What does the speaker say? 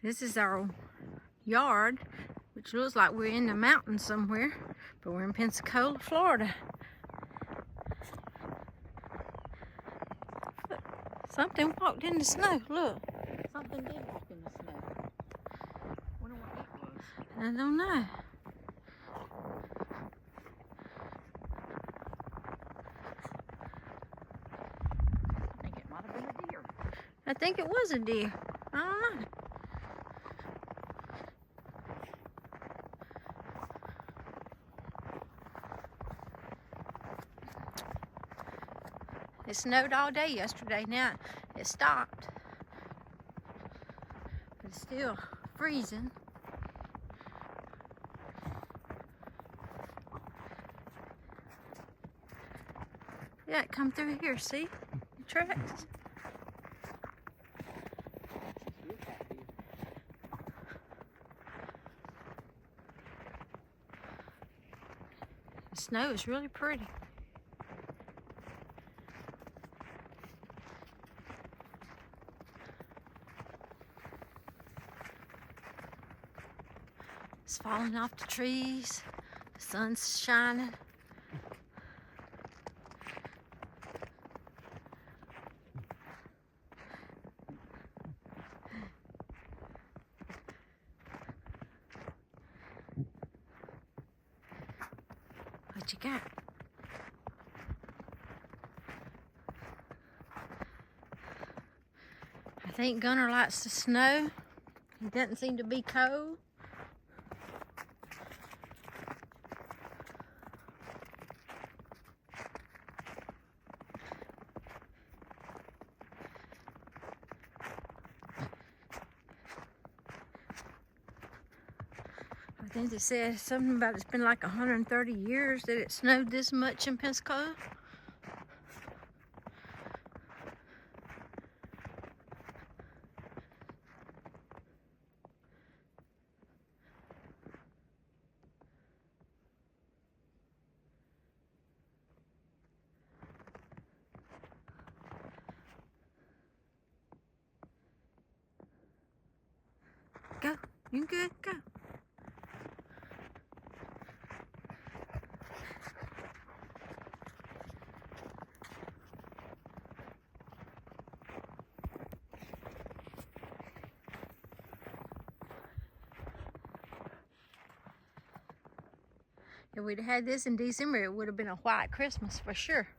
This is our yard, which looks like we're in the mountains somewhere, but we're in Pensacola, Florida. Look, something walked in the snow. Look. Something did walk in the snow. Wonder what that was. I don't know. I think it might have been a deer. I think it was a deer. I don't know. It snowed all day yesterday. Now it stopped, but it's still freezing. Yeah, it come through here. See the tracks. The snow is really pretty. It's falling off the trees. The sun's shining. What you got? I think Gunner likes the snow. He doesn't seem to be cold. I think they said something about it's been like 130 years that it snowed this much in Pensacola. Go. You good? Go. If we'd had this in December, it would have been a white Christmas for sure.